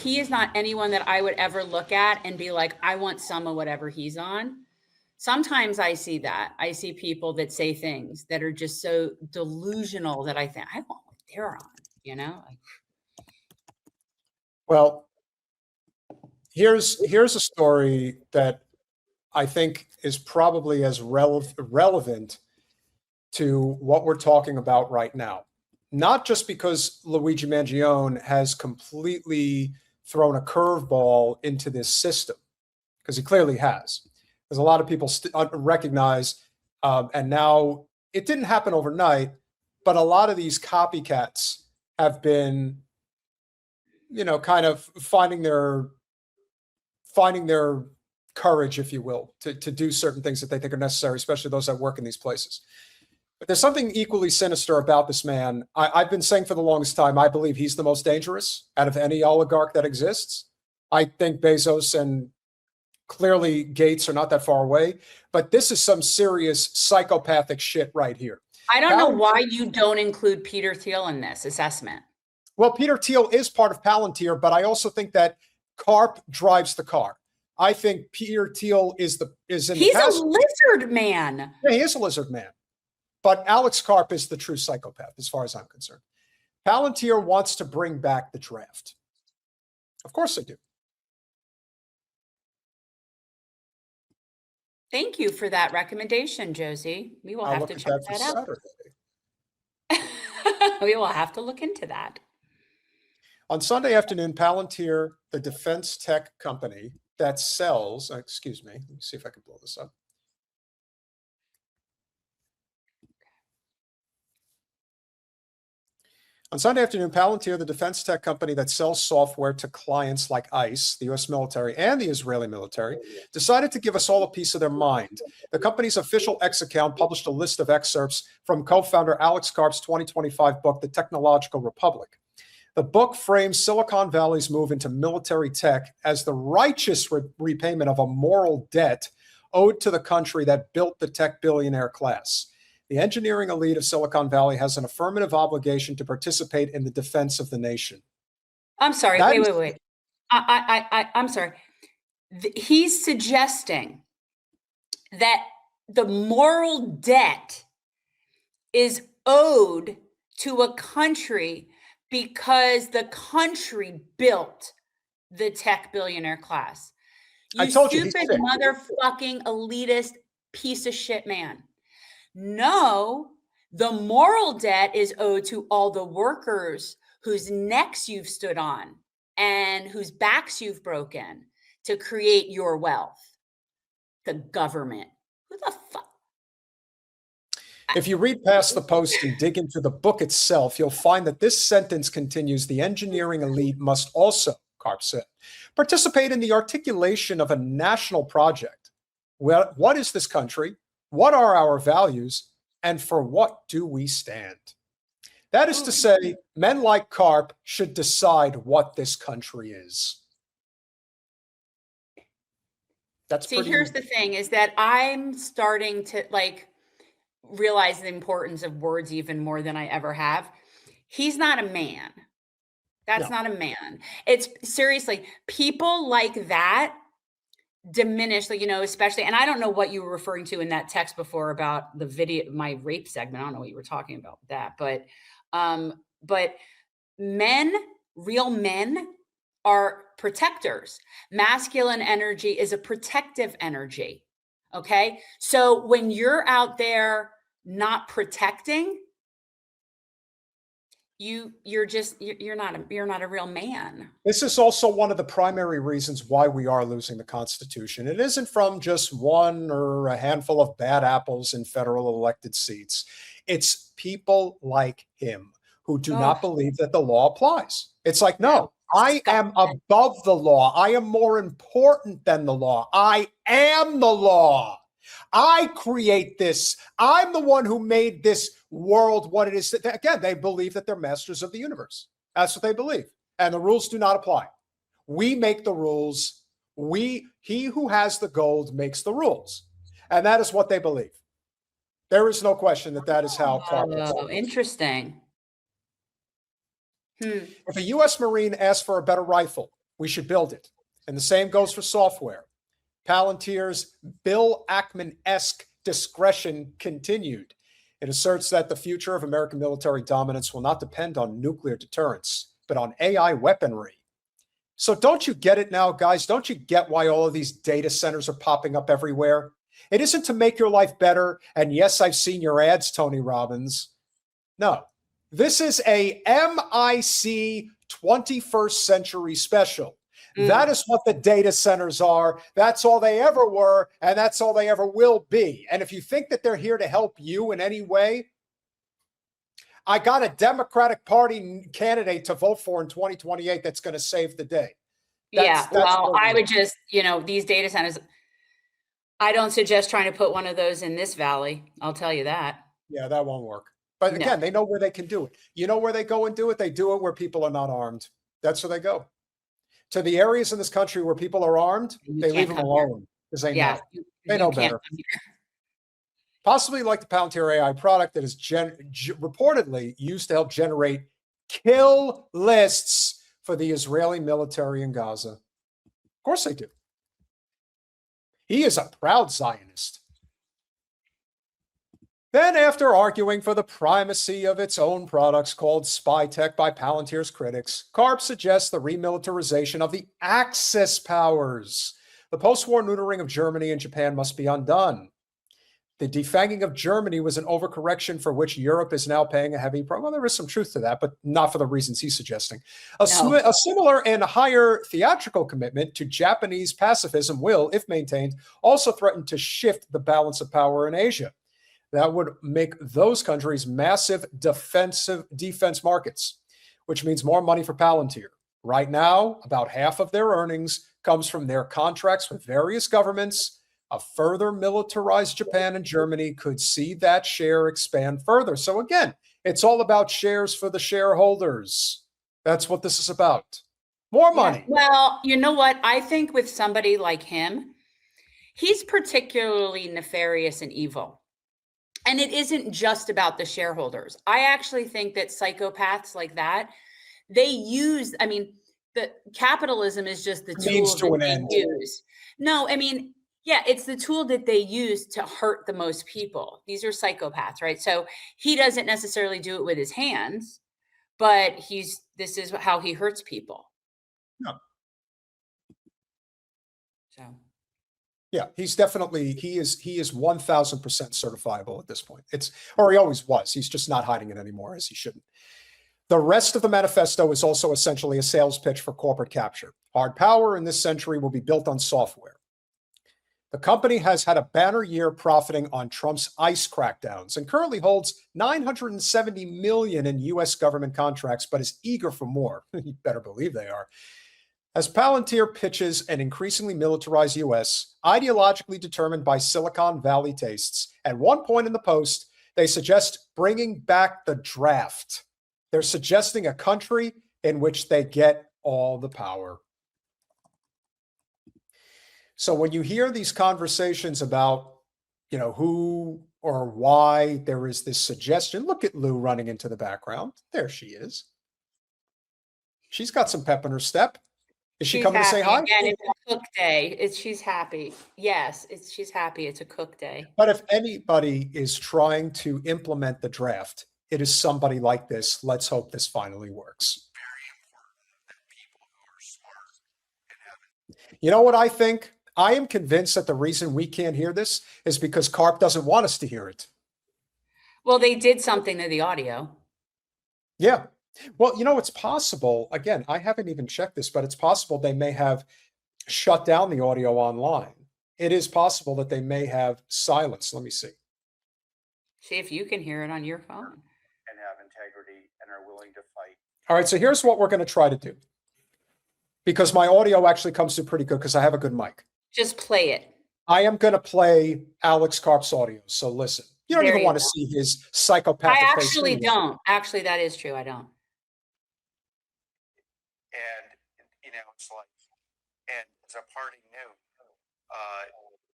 he is not anyone that I would ever look at and be like, I want some of whatever he's on. Sometimes I see that. I see people that say things that are just so delusional that I think, I want what they're on, you know? Like, well, here's a story that I think is probably as relevant to what we're talking about right now. Not just because Luigi Mangione has completely thrown a curveball into this system, because he clearly has. Because a lot of people recognize, and now it didn't happen overnight, but a lot of these copycats have been, kind of finding their courage, if you will, to do certain things that they think are necessary, especially those that work in these places. But there's something equally sinister about this man. I've been saying for the longest time, I believe he's the most dangerous out of any oligarch that exists. I think Bezos and clearly Gates are not that far away, but this is some serious psychopathic shit right here. I don't know why you don't include Peter Thiel in this assessment. Well, Peter Thiel is part of Palantir, but I also think that Karp drives the car. I think Peter Thiel is he's a lizard man. Yeah, he is a lizard man. But Alex Karp is the true psychopath, as far as I'm concerned. Palantir wants to bring back the draft. Of course they do. Thank you for that recommendation, Josie. We will have to check that out. We will have to look into that. On Sunday afternoon, Palantir, the defense tech company that sells, excuse me, let me see if I can blow this up. On Sunday afternoon, Palantir, the defense tech company that sells software to clients like ICE, the U.S. military, and the Israeli military, decided to give us all a piece of their mind. The company's official X account published a list of excerpts from co-founder Alex Karp's 2025 book, The Technological Republic. The book frames Silicon Valley's move into military tech as the righteous repayment of a moral debt owed to the country that built the tech billionaire class. The engineering elite of Silicon Valley has an affirmative obligation to participate in the defense of the nation. I'm sorry. Wait. I'm sorry. He's suggesting that the moral debt is owed to a country because the country built the tech billionaire class. You stupid motherfucking elitist piece of shit man. No, the moral debt is owed to all the workers whose necks you've stood on and whose backs you've broken to create your wealth. The government. Who the fuck? If you read past the post and dig into the book itself, you'll find that this sentence continues, the engineering elite must also, Karp said, participate in the articulation of a national project. Well, what is this country? What are our values? And for what do we stand? That is to say, men like Karp should decide what this country is. Here's the thing is that I'm starting to realize the importance of words even more than I ever have. He's not a man. That's not a man. It's seriously, people like that diminish, especially, and I don't know what you were referring to in that text before about the video, my rape segment. I don't know what you were talking about with that, but men, real men are protectors. Masculine energy is a protective energy. Okay. So when you're out there not protecting, you're not a real man. This is also one of the primary reasons why we are losing the Constitution. It isn't from just one or a handful of bad apples in federal elected seats. It's people like him who do not believe that the law applies. It's like, no, I am above the law. I am more important than the law. I am the law. I create this. I'm the one who made this world what it is. Again, they believe that they're masters of the universe. That's what they believe. And the rules do not apply. We make the rules. He who has the gold makes the rules. And that is what they believe. There is no question that is how Karp is. Oh, interesting. If a U.S. Marine asks for a better rifle, We should build it. And the same goes for software. Palantir's Bill Ackman-esque discretion continued. It asserts that the future of American military dominance will not depend on nuclear deterrence, but on AI weaponry. So don't you get it now, guys? Don't you get why all of these data centers are popping up everywhere? It isn't to make your life better. And yes, I've seen your ads, Tony Robbins. No, this is a MIC 21st century special. That is what the data centers are. That's all they ever were, and that's all they ever will be. And if you think that they're here to help you in any way, I got a Democratic Party candidate to vote for in 2028 that's going to save the day. I would just, these data centers, I don't suggest trying to put one of those in this valley. I'll tell you that. Yeah, that won't work. But again, they know where they can do it. You know where they go and do it? They do it where people are not armed. That's where they go. To the areas in this country where people are armed, they leave them alone because they know. They know better. Possibly like the Palantir AI product that is reportedly used to help generate kill lists for the Israeli military in Gaza. Of course they do. He is a proud Zionist. Then, after arguing for the primacy of its own products called spy tech by Palantir's critics, Karp suggests the remilitarization of the Axis powers. The post-war neutering of Germany and Japan must be undone. The defanging of Germany was an overcorrection for which Europe is now paying a heavy price. Well, there is some truth to that, but not for the reasons he's suggesting. A similar and higher theatrical commitment to Japanese pacifism will, if maintained, also threaten to shift the balance of power in Asia. That would make those countries massive defense markets, which means more money for Palantir. Right now, about half of their earnings comes from their contracts with various governments. A further militarized Japan and Germany could see that share expand further. So again, it's all about shares for the shareholders. That's what this is about. More money. Well, you know what? I think with somebody like him, he's particularly nefarious and evil. And it isn't just about the shareholders. I actually think that psychopaths like that, the capitalism is just the tool that they use. No, it's the tool that they use to hurt the most people. These are psychopaths, right? So he doesn't necessarily do it with his hands, but this is how he hurts people. No. So. Yeah, he is 1000% certifiable at this point. Or he always was. He's just not hiding it anymore, as he shouldn't. The rest of the manifesto is also essentially a sales pitch for corporate capture. Hard power in this century will be built on software. The company has had a banner year profiting on Trump's ICE crackdowns and currently holds $970 million in U.S. government contracts, but is eager for more. You better believe they are. As Palantir pitches an increasingly militarized U.S., ideologically determined by Silicon Valley tastes, at one point in the post, they suggest bringing back the draft. They're suggesting a country in which they get all the power. So when you hear these conversations about, who or why there is this suggestion, look at Lou running into the background. There she is. She's got some pep in her step. Is she coming to say hi? Again, it's a cook day. She's happy. Yes, she's happy. It's a cook day. But if anybody is trying to implement the draft, it is somebody like this. Let's hope this finally works. Very important that people who are smart and have. You know what I think? I am convinced that the reason we can't hear this is because Karp doesn't want us to hear it. Well, they did something to the audio. Yeah. Well, it's possible. Again, I haven't even checked this, but it's possible they may have shut down the audio online. It is possible that they may have silenced. Let me see. See if you can hear it on your phone. And have integrity and are willing to fight. All right, so here's what we're going to try to do. Because my audio actually comes through pretty good because I have a good mic. Just play it. I am going to play Alex Karp's audio, so listen. You don't even want to see his psychopathic face. I actually don't. Actually, that is true. I don't. And, it's like, and as a parting note,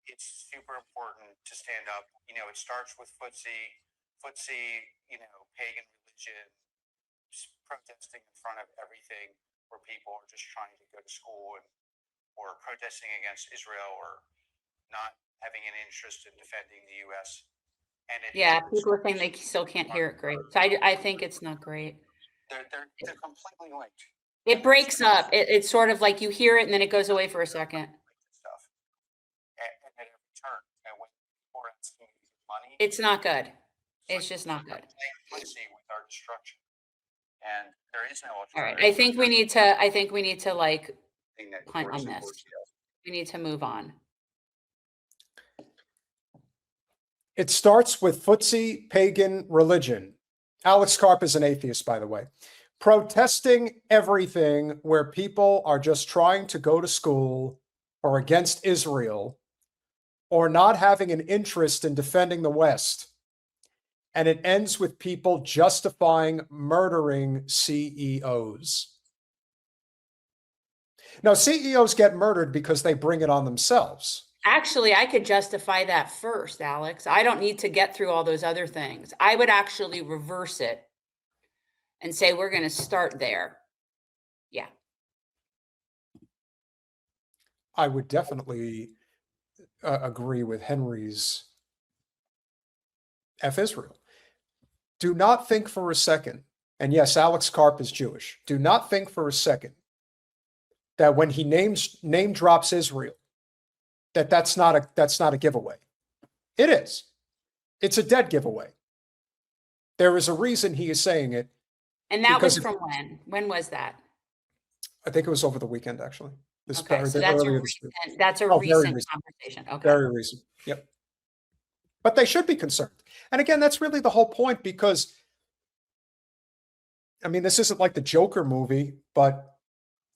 it's super important to stand up. It starts with footsie, pagan religion, protesting in front of everything. where people are just trying to go to school or protesting against Israel or not having an interest in defending the U.S. And people are saying they still can't hear it great. So I think it's not great. They're completely linked. It breaks up. It's sort of like you hear it and then it goes away for a second. Stuff. And at every turn, and when people are asking money, it's not good. It's just not good. With our destruction, and there is no alternative. All right. I think we need to like punt on this. We need to move on. It starts with footsie pagan religion. Alex Karp is an atheist, by the way. Protesting everything where people are just trying to go to school or against Israel or not having an interest in defending the West. And it ends with people justifying murdering CEOs. Now, CEOs get murdered because they bring it on themselves. Actually, I could justify that first, Alex. I don't need to get through all those other things. I would actually reverse it and say we're going to start there. Yeah. I would definitely agree with Henry's F Israel. Do not think for a second, and yes, Alex Karp is Jewish. Do not think for a second that when he name drops Israel, that's not a giveaway. It is. It's a dead giveaway. There is a reason he is saying it. And that was from when? When was that? I think it was over the weekend, actually. Okay, so that's a recent conversation. Okay. Very recent. Yep. But they should be concerned. And again, that's really the whole point, because, I mean, this isn't like the Joker movie, but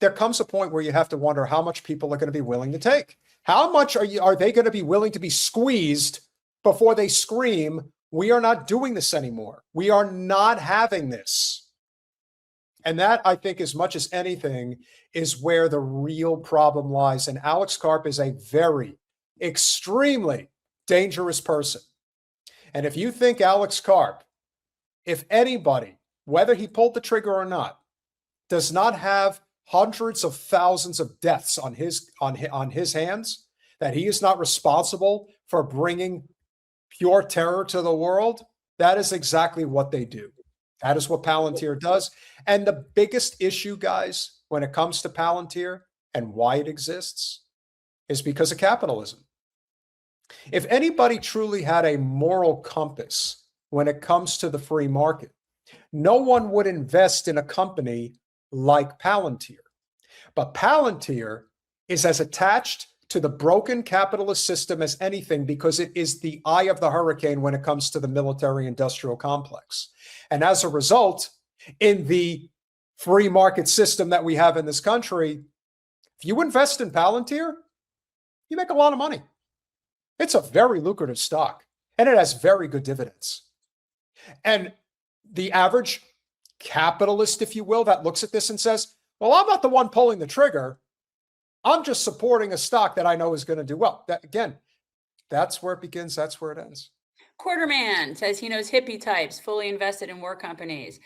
there comes a point where you have to wonder how much people are going to be willing to take. How much are they going to be willing to be squeezed before they scream, we are not doing this anymore. We are not having this. And that, I think, as much as anything, is where the real problem lies. And Alex Karp is a very, extremely dangerous person. And if you think Alex Karp, if anybody, whether he pulled the trigger or not, does not have hundreds of thousands of deaths on his hands, that he is not responsible for bringing pure terror to the world, that is exactly what they do. That is what Palantir does. And the biggest issue, guys, when it comes to Palantir and why it exists is because of capitalism. If anybody truly had a moral compass when it comes to the free market, no one would invest in a company like Palantir. But Palantir is as attached to the broken capitalist system as anything, because it is the eye of the hurricane when it comes to the military-industrial complex. And as a result, in the free market system that we have in this country, if you invest in Palantir, you make a lot of money. It's a very lucrative stock, and it has very good dividends. And the average capitalist, if you will, that looks at this and says, well, I'm not the one pulling the trigger. I'm just supporting a stock that I know is going to do well. That, again, that's where it begins. That's where it ends. Quarterman says he knows hippie types fully invested in war companies.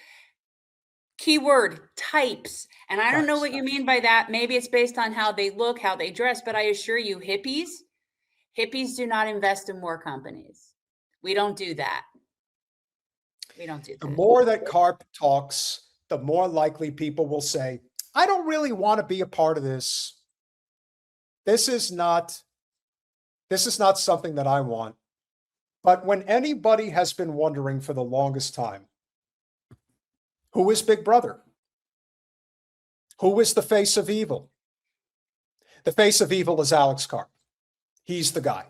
Keyword, types. And I don't know what you mean by that. Maybe it's based on how they look, how they dress, but I assure you, hippies do not invest in war companies. We don't do that. We don't do that. The more that Karp talks, the more likely people will say, I don't really want to be a part of this. This is not something that I want. But when anybody has been wondering for the longest time, who is Big Brother? Who is the face of evil? The face of evil is Alex Karp. He's the guy.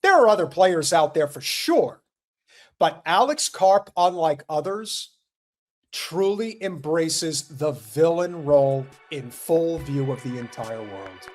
There are other players out there for sure, but Alex Karp, unlike others, truly embraces the villain role in full view of the entire world.